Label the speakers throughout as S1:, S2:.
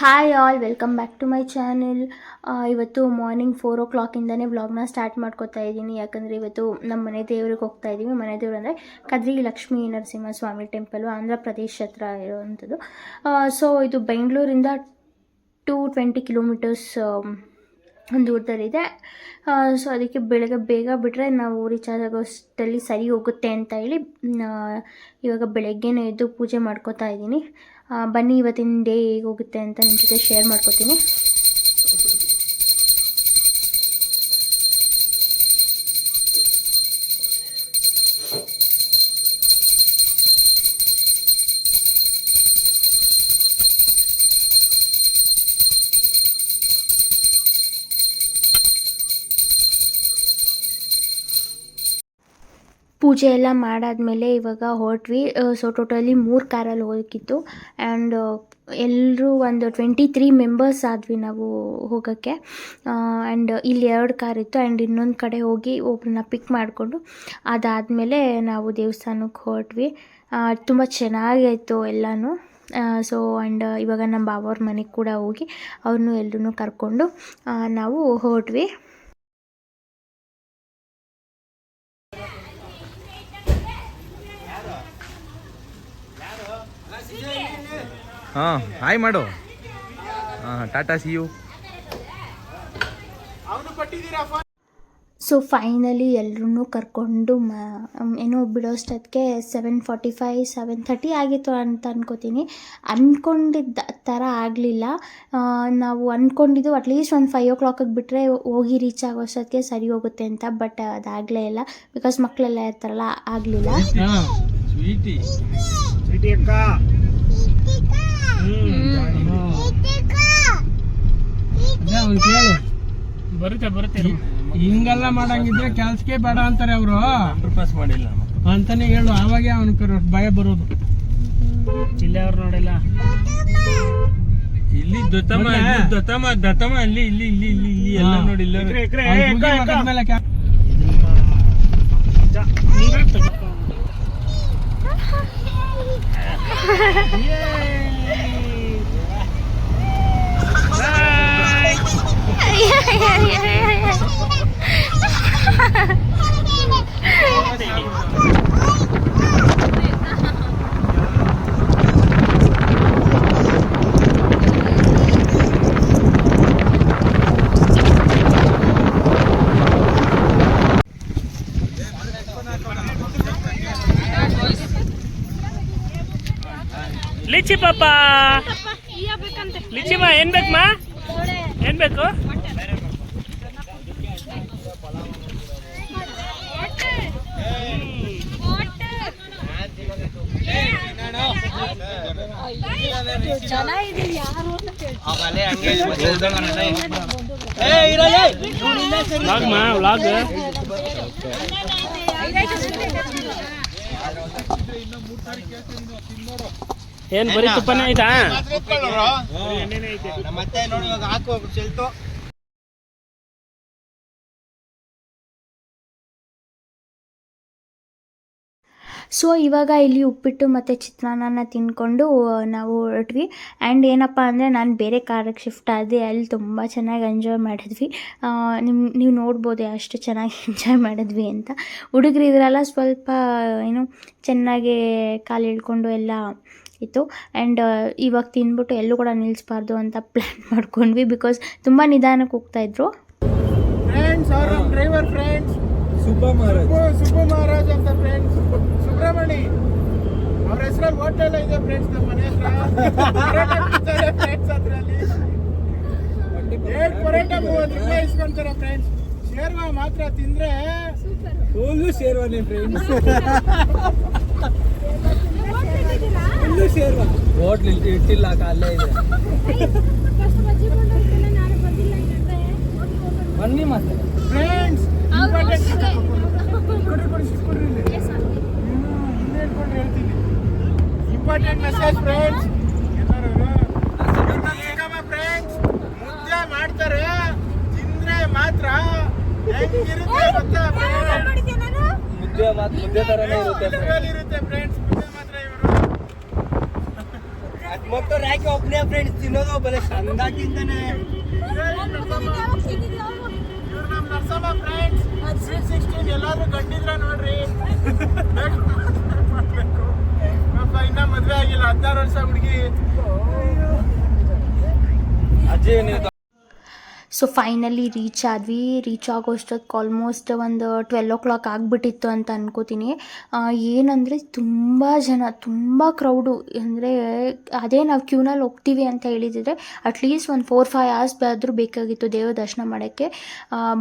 S1: Hi all, welcome back to my channel. ಇವತ್ತು morning 4 o'clock ವ್ಲಾಗ್ನ start ಮಾಡ್ಕೋತಾ ಇದ್ದೀನಿ. ಯಾಕಂದರೆ ಇವತ್ತು ನಮ್ಮ ಮನೆ ದೇವ್ರಿಗೆ ಹೋಗ್ತಾ ಇದ್ದೀವಿ. ಮನೆ ದೇವರು ಅಂದರೆ ಕದ್ರಿ ಲಕ್ಷ್ಮೀ ನರಸಿಂಹ ಸ್ವಾಮಿ ಟೆಂಪಲು, ಆಂಧ್ರ ಪ್ರದೇಶ್ ಹತ್ರ ಇರುವಂಥದ್ದು. ಸೊ ಇದು ಬೆಂಗಳೂರಿಂದ 220 kilometers ದೂರದಲ್ಲಿದೆ. ಸೊ ಅದಕ್ಕೆ ಬೆಳಗ್ಗೆ ಬೇಗ ಬಿಟ್ಟರೆ ನಾವು ರೀಚ್ ಆಗೋಷ್ಟರಲ್ಲಿ ಸರಿ ಹೋಗುತ್ತೆ ಅಂತ ಹೇಳಿ ಇವಾಗ ಬೆಳಗ್ಗೆನೇ ಎದ್ದು ಪೂಜೆ ಮಾಡ್ಕೋತಾ ಇದ್ದೀನಿ. ಬನ್ನಿ ಇವತ್ತಿನ ಡೇ ಹೇಗೆ ಹೋಗುತ್ತೆ ಅಂತ ನಿಮ್ಮ ಜೊತೆ ಶೇರ್ ಮಾಡ್ಕೋತೀನಿ. ಪೂಜೆ ಎಲ್ಲ ಮಾಡಾದಮೇಲೆ ಇವಾಗ ಹೊರಟ್ವಿ. ಸೊ ಟೋಟಲಿ 3 ಕಾರಲ್ಲಿ ಹೋಗಿತ್ತು. ಆ್ಯಂಡ್ ಎಲ್ಲರೂ ಒಂದು 23 ಮೆಂಬರ್ಸ್ ಆದ್ವಿ ನಾವು ಹೋಗೋಕ್ಕೆ. ಆ್ಯಂಡ್ ಇಲ್ಲಿ 2 ಕಾರ್ ಇತ್ತು. ಆ್ಯಂಡ್ ಇನ್ನೊಂದು ಕಡೆ ಹೋಗಿ ಒಬ್ಬರನ್ನ ಪಿಕ್ ಮಾಡಿಕೊಂಡು ಅದಾದಮೇಲೆ ನಾವು ದೇವಸ್ಥಾನಕ್ಕೆ ಹೊರಟ್ವಿ. ತುಂಬ ಚೆನ್ನಾಗಾಯಿತು ಎಲ್ಲನೂ. ಸೊ ಆ್ಯಂಡ್ ಇವಾಗ ನಮ್ಮ ಬಾವವ್ರ ಮನೆಗೆ ಕೂಡ ಹೋಗಿ ಅವ್ರನ್ನೂ ಎಲ್ಲರೂ ಕರ್ಕೊಂಡು ನಾವು ಹೊರಟ್ವಿ.
S2: ಹಾಂ ಹಾಯ್ ಮಾಡು. Tata see you.
S1: So finally ಎಲ್ಲರೂ ಕರ್ಕೊಂಡು ಏನೋ ಬಿಡೋಷ್ಟೊತ್ತಿಗೆ 7:45 7:30 ಆಗಿತ್ತು ಅಂತ ಅನ್ಕೋತೀನಿ. ಅಂದ್ಕೊಂಡಿದ್ದ ಥರ ಆಗಲಿಲ್ಲ. ನಾವು ಅಂದ್ಕೊಂಡಿದ್ದು ಅಟ್ಲೀಸ್ಟ್ ಒಂದು 5 o'clock ಬಿಟ್ಟರೆ ಹೋಗಿ ರೀಚ್ ಆಗೋಷ್ಟೊತ್ತಿಗೆ ಸರಿ ಹೋಗುತ್ತೆ ಅಂತ. ಬಟ್ ಅದಾಗಲೇ ಇಲ್ಲ, ಬಿಕಾಸ್ ಮಕ್ಕಳೆಲ್ಲ ಇರ್ತಾರಲ್ಲ, ಆಗಲಿಲ್ಲ.
S3: ಬರುತ್ತೆ ಹಿಂಗೆಲ್ಲ ಮಾಡಂಗಿದ್ರೆ ಕೆಲ್ಸಕ್ಕೆ ಬೇಡ ಅಂತಾರೆ ಅವರು. ಪಾಸ್ ಮಾಡಿಲ್ಲ ಅಂತಾನೆ ಹೇಳು, ಆವಾಗ ಅವನ ಭಯ ಬರೋದು. ಇಲ್ಲಿ ಅವ್ರು ನೋಡಿಲ್ಲ, ಇಲ್ಲಿ ದತ್ತಮ ಅಲ್ಲಿ ಇಲ್ಲಿ ಇಲ್ಲಿ ಇಲ್ಲಿ ಇಲ್ಲಿ ಎಲ್ಲ ನೋಡಿಲ್ಲ. ಲಿಚಿ ಪಾಪ, ಲಿಚಿಮಾ ಏನ್ ಬೇಕಮ್ಮ, ಏನ್ ಬೇಕು? ವ್ಲಾಗ್ ಏನ್ ಬರೀ ತುಪ್ಪನೇ ಆಯ್ತಾ?
S1: ಸೊ ಇವಾಗ ಇಲ್ಲಿ ಉಪ್ಪಿಟ್ಟು ಮತ್ತು ಚಿತ್ರಾನ್ನ ತಿಂದ್ಕೊಂಡು ನಾವು ಹೊರಟ್ವಿ. ಆ್ಯಂಡ್ ಏನಪ್ಪ ಅಂದರೆ ನಾನು ಬೇರೆ ಕಾರಿಗೆ ಶಿಫ್ಟ್ ಆದೆ. ಅಲ್ಲಿ ತುಂಬ ಚೆನ್ನಾಗಿ ಎಂಜಾಯ್ ಮಾಡಿದ್ವಿ. ನೀವು ನೋಡ್ಬೋದು ಅಷ್ಟು ಚೆನ್ನಾಗಿ ಎಂಜಾಯ್ ಮಾಡಿದ್ವಿ ಅಂತ. ಹುಡುಗರು ಇದ್ರಲ್ಲ ಸ್ವಲ್ಪ ಏನು ಚೆನ್ನಾಗಿ ಕಾಲು ಇಳ್ಕೊಂಡು ಎಲ್ಲ ಇತ್ತು. ಆ್ಯಂಡ್ ಇವಾಗ ತಿಂದ್ಬಿಟ್ಟು ಎಲ್ಲೂ ಕೂಡ ನಿಲ್ಲಿಸ್ಬಾರ್ದು ಅಂತ ಪ್ಲ್ಯಾನ್ ಮಾಡ್ಕೊಂಡ್ವಿ, ಬಿಕಾಸ್ ತುಂಬ ನಿಧಾನಕ್ಕೆ ಹೋಗ್ತಾಯಿದ್ರು.
S3: ಡ್ರೈವರ್ ಫ್ರೆಂಡ್ಸ್ ಸುಬ್ಬ ಮಹಾರಾಜ್ ಅಂತ ಫ್ರೆಂಡ್ಸ್, ಸುಬ್ರಹ್ಮಣಿ ಅವ್ರ ಹೆಸರಲ್ಲಿ ಹೋಟೆಲ್ ಇದೆ ಫ್ರೆಂಡ್ಸ್. ನಮ್ಮ ಮನೆ ಹತ್ರ ಫ್ರೆಂಡ್ಸ್ ಅದರಲ್ಲಿ 8 ಪರೋಟ 30 ರೂಪಾಯಿ ಇಸ್ಕೊಂತಾರೆ ಫ್ರೆಂಡ್ಸ್. ಶೇರ್ವಾ ಮಾತ್ರ ತಿಂದ್ರೆ ಫುಲ್ಲು ಶೇರ್ವಾನೆ ಫ್ರೆಂಡ್ಸ್. ಫುಲ್ಲು ಶೇರ್ವಾ ಹೋಟ್ಲ್ ಇಟ್ಟಿಲ್ಲ, ಅಲ್ಲೇ ಇದೆ. ಬನ್ನಿ ಮತ್ತೆ friends. Important message friends. Friends ಮುದ್ದೆ ಮಾಡ್ತಾರೆ, ತಿಂದ್ರೆ ಮಾತ್ರ ಹೆಂಗಿರುತ್ತೆ ಗೊತ್ತಾ? ಮುದ್ದೆ ತರನೇ ಇರುತ್ತೆ ಫ್ರೆಂಡ್ಸ್. ಮುದ್ದೆ ಮಾತ್ರ ಇವರು
S4: ಮೊಟ್ಟೆ ರಾಕಿ ಒಬ್ಬನೇ ಫ್ರೆಂಡ್ಸ್ ತಿನ್ನೋದು ಬರೀ ಚಂದ ತಿಂತಾನೆ.
S3: ಎಲ್ಲಾದ್ರೂ ಗಂಡಿದ್ರ ನೋಡ್ರಿ. ಇನ್ನ ಮದ್ವೆ ಆಗಿಲ್ಲ, 16 ವರ್ಷ ಹುಡುಗಿ.
S4: ಅಜ್ಜಿ ನೀವು
S1: ಸೊ ಫೈನಲಿ ರೀಚ್ ಆಗೋಷ್ಟೊತ್ತು ಆಲ್ಮೋಸ್ಟ್ ಒಂದು 12 o'clock ಆಗಿಬಿಟ್ಟಿತ್ತು ಅಂತ ಅನ್ಕೋತೀನಿ. ಏನಂದರೆ ತುಂಬ ಕ್ರೌಡು. ಅಂದರೆ ಅದೇ ನಾವು ಕ್ಯೂನಲ್ಲಿ ಹೋಗ್ತೀವಿ ಅಂತ ಹೇಳಿದರೆ ಅಟ್ಲೀಸ್ಟ್ ಒಂದು 4-5 hours ಆದರೂ ಬೇಕಾಗಿತ್ತು ದೇವ್ರ ದರ್ಶನ ಮಾಡೋಕ್ಕೆ.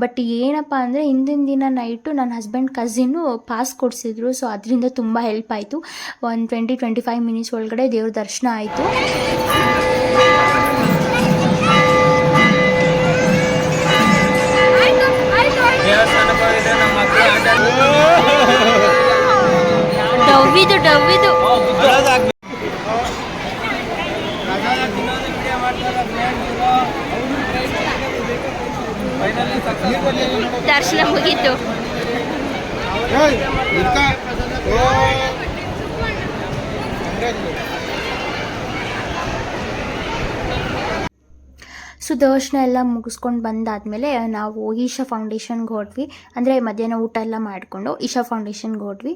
S1: ಬಟ್ ಏನಪ್ಪ ಅಂದರೆ ಹಿಂದಿನ ದಿನ ನೈಟು ನನ್ನ ಹಸ್ಬೆಂಡ್ ಕಸಿನ್ನು ಪಾಸ್ ಕೊಡಿಸಿದ್ರು. ಸೊ ಅದರಿಂದ ತುಂಬ ಹೆಲ್ಪ್ ಆಯಿತು. ಒಂದು 20-25 minutes ಒಳಗಡೆ ದೇವ್ರ ದರ್ಶನ ಆಯಿತು. ಡವ್ವಿದು ದರ್ಶನ ಮುಗೀತು. ಸೊ ದರ್ಶನ ಎಲ್ಲ ಮುಗಿಸ್ಕೊಂಡು ಬಂದಾದಮೇಲೆ ನಾವು ಈಶಾ ಫೌಂಡೇಶನ್ಗೆ ಹೊರಟ್ವಿ. ಅಂದರೆ ಮಧ್ಯಾಹ್ನ ಊಟ ಎಲ್ಲ ಮಾಡಿಕೊಂಡು ಈಶಾ ಫೌಂಡೇಶನ್ಗೆ ಹೊರಟ್ವಿ.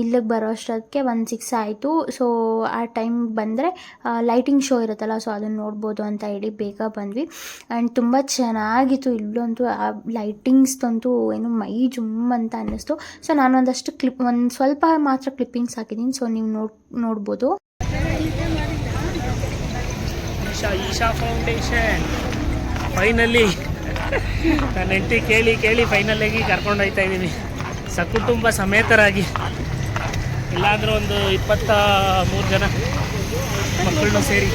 S1: ಇಲ್ಲಿಗೆ ಬರೋ ಅಷ್ಟೊತ್ತಿಗೆ 1-6 ಆಯಿತು. ಸೊ ಆ ಟೈಮ್ ಬಂದರೆ ಲೈಟಿಂಗ್ ಶೋ ಇರುತ್ತಲ್ಲ, ಸೊ ಅದನ್ನು ನೋಡ್ಬೋದು ಅಂತ ಹೇಳಿ ಬೇಗ ಬಂದ್ವಿ. ಆ್ಯಂಡ್ ತುಂಬ ಚೆನ್ನಾಗಿತ್ತು. ಇಲ್ಲಂತೂ ಆ ಲೈಟಿಂಗ್ಸ್ತಂತೂ ಏನು ಮೈ ಜುಮ್ ಅಂತ ಅನ್ನಿಸ್ತು. ಸೊ ನಾನು ಒಂದಷ್ಟು ಒಂದು ಸ್ವಲ್ಪ ಮಾತ್ರ ಕ್ಲಿಪ್ಪಿಂಗ್ಸ್ ಹಾಕಿದ್ದೀನಿ. ಸೊ ನೀವು ನೋಡ್ಬೋದು.
S5: ಈಶಾ ಫೌಂಡೇಶನ್ ಫೈನಲಿ ನನ್ನ ಹೆಂಡತಿ ಕೇಳಿ ಫೈನಲಾಗಿ ಕರ್ಕೊಂಡು ಹೋಗ್ತಾ ಇದ್ದೀನಿ ಸಕುಟುಂಬ ಸಮೇತರಾಗಿ. ಇಲ್ಲಾಂದ್ರೆ ಒಂದು 23 ಜನ ಮಕ್ಕಳನ್ನ ಸೇರಿ.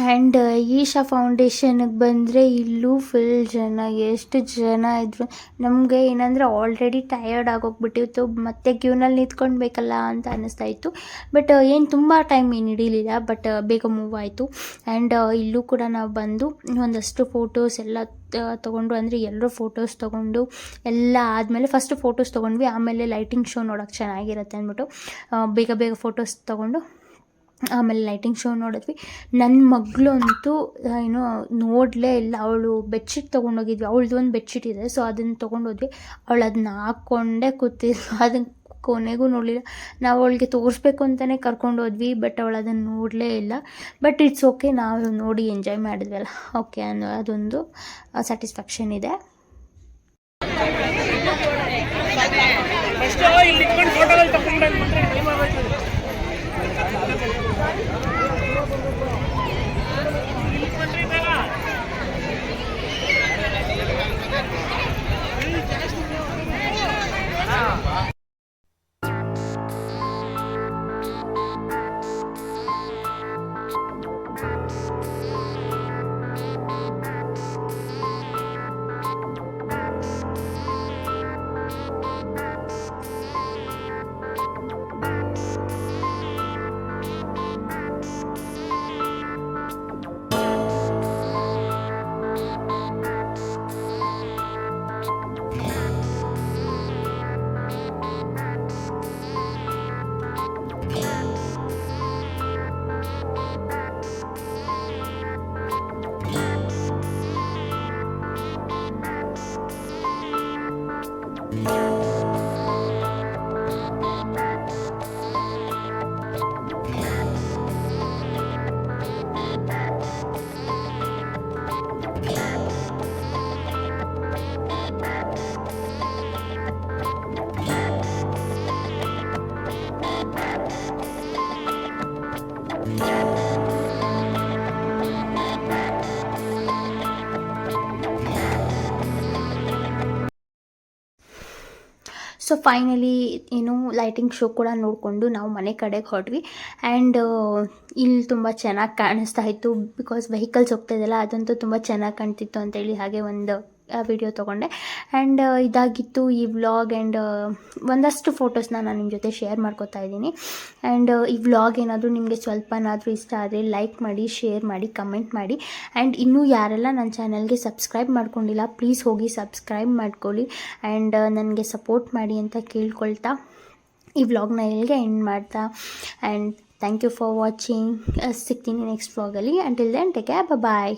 S1: ಆ್ಯಂಡ್ ಈಶಾ ಫೌಂಡೇಶನ್ಗೆ ಬಂದರೆ ಇಲ್ಲೂ ಫುಲ್ ಜನ, ಎಷ್ಟು ಜನ ಇದ್ದರು. ನಮಗೆ ಏನಂದರೆ ಆಲ್ರೆಡಿ ಟಯರ್ಡ್ ಆಗೋಗ್ಬಿಟ್ಟಿತ್ತು, ಮತ್ತೆ ಕ್ಯೂನಲ್ಲಿ ನಿಂತ್ಕೊಳ್ಬೇಕಲ್ಲ ಅಂತ ಅನ್ನಿಸ್ತಾ ಇತ್ತು. ಬಟ್ ಏನು ತುಂಬ ಟೈಮ್ ಏನು ಹಿಡೀಲಿಲ್ಲ, ಬಟ್ ಬೇಗ ಮೂವ್ ಆಯಿತು. ಆ್ಯಂಡ್ ಇಲ್ಲೂ ಕೂಡ ನಾವು ಬಂದು ಒಂದಷ್ಟು ಫೋಟೋಸ್ ಎಲ್ಲ ತೊಗೊಂಡು, ಅಂದರೆ ಎಲ್ಲರೂ ಫೋಟೋಸ್ ತೊಗೊಂಡು ಎಲ್ಲ ಆದಮೇಲೆ ಫಸ್ಟ್ ಫೋಟೋಸ್ ತೊಗೊಂಡ್ವಿ. ಆಮೇಲೆ ಲೈಟಿಂಗ್ ಶೋ ನೋಡೋಕ್ಕೆ ಚೆನ್ನಾಗಿರುತ್ತೆ ಅಂದ್ಬಿಟ್ಟು ಬೇಗ ಫೋಟೋಸ್ ತೊಗೊಂಡು ಆಮೇಲೆ ಲೈಟಿಂಗ್ ಶೋ ನೋಡಿದ್ವಿ. ನನ್ನ ಮಗಳು ಅಂತೂ ಏನೋ ನೋಡಲೇ ಇಲ್ಲ. ಅವಳು ಬೆಡ್ಶೀಟ್ ತೊಗೊಂಡೋಗಿದ್ವಿ, ಅವಳದು ಒಂದು ಬೆಡ್ಶೀಟ್ ಇದೆ. ಸೊ ಅದನ್ನು ತೊಗೊಂಡೋದ್ವಿ. ಅವಳು ಅದನ್ನ ಹಾಕ್ಕೊಂಡೇ ಕೂತಿದ್ಲು. ಅದನ್ನು ಕೊನೆಗೂ ನೋಡಲಿಲ್ಲ. ನಾವು ಅವಳಿಗೆ ತೋರಿಸ್ಬೇಕು ಅಂತಲೇ ಕರ್ಕೊಂಡೋದ್ವಿ, ಬಟ್ ಅವಳು ಅದನ್ನು ನೋಡಲೇ ಇಲ್ಲ. ಬಟ್ ಇಟ್ಸ್ ಓಕೆ, ನಾವು ನೋಡಿ ಎಂಜಾಯ್ ಮಾಡಿದ್ವಲ್ಲ, ಓಕೆ ಅನ್ನೋ ಅದೊಂದು ಸ್ಯಾಟಿಸ್ಫ್ಯಾಕ್ಷನ್ ಇದೆ. ಸೊ ಫೈನಲಿ ಏನು ಲೈಟಿಂಗ್ ಶೋ ಕೂಡ ನೋಡಿಕೊಂಡು ನಾವು ಮನೆ ಕಡೆಗೆ ಹೊರಟ್ವಿ. ಆ್ಯಂಡ್ ಇಲ್ಲಿ ತುಂಬ ಚೆನ್ನಾಗಿ ಕಾಣಿಸ್ತಾ ಇತ್ತು, ಬಿಕಾಸ್ ವೆಹಿಕಲ್ಸ್ ಹೋಗ್ತಾ ಇದೆಯಲ್ಲ, ಅದಂತೂ ತುಂಬ ಚೆನ್ನಾಗಿ ಕಾಣ್ತಿತ್ತು ಅಂತೇಳಿ ಹಾಗೆ ಒಂದು ವಿಡಿಯೋ ತೊಗೊಂಡೆ. ಆ್ಯಂಡ್ ಇದಾಗಿತ್ತು ಈ ವ್ಲಾಗ್. ಆ್ಯಂಡ್ ಒಂದಷ್ಟು ಫೋಟೋಸ್ನ ನಾನು ನಿಮ್ಮ ಜೊತೆ ಶೇರ್ ಮಾಡ್ಕೊತಾ ಇದ್ದೀನಿ. ಆ್ಯಂಡ್ ಈ ವ್ಲಾಗ್ ಏನಾದರೂ ನಿಮಗೆ ಸ್ವಲ್ಪನಾದರೂ ಇಷ್ಟ ಆದರೆ ಲೈಕ್ ಮಾಡಿ, ಶೇರ್ ಮಾಡಿ, ಕಮೆಂಟ್ ಮಾಡಿ. ಆ್ಯಂಡ್ ಇನ್ನೂ ಯಾರೆಲ್ಲ ನನ್ನ ಚಾನಲ್ಗೆ ಸಬ್ಸ್ಕ್ರೈಬ್ ಮಾಡ್ಕೊಂಡಿಲ್ಲ, ಪ್ಲೀಸ್ ಹೋಗಿ ಸಬ್ಸ್ಕ್ರೈಬ್ ಮಾಡ್ಕೊಳ್ಳಿ. ಆ್ಯಂಡ್ ನನಗೆ ಸಪೋರ್ಟ್ ಮಾಡಿ ಅಂತ ಕೇಳ್ಕೊಳ್ತಾ ಈ ವ್ಲಾಗ್ನ ಇಲ್ಲಿಗೆ ಎಂಡ್ ಮಾಡ್ತಾ and thank you for watching. ಸಿಗ್ತೀನಿ ನೆಕ್ಸ್ಟ್ ವ್ಲಾಗಲ್ಲಿ. ಅಂಟಿಲ್ ದೆನ್ ಟೇಕ್ ಕೇರ್, ಬಾಯ್.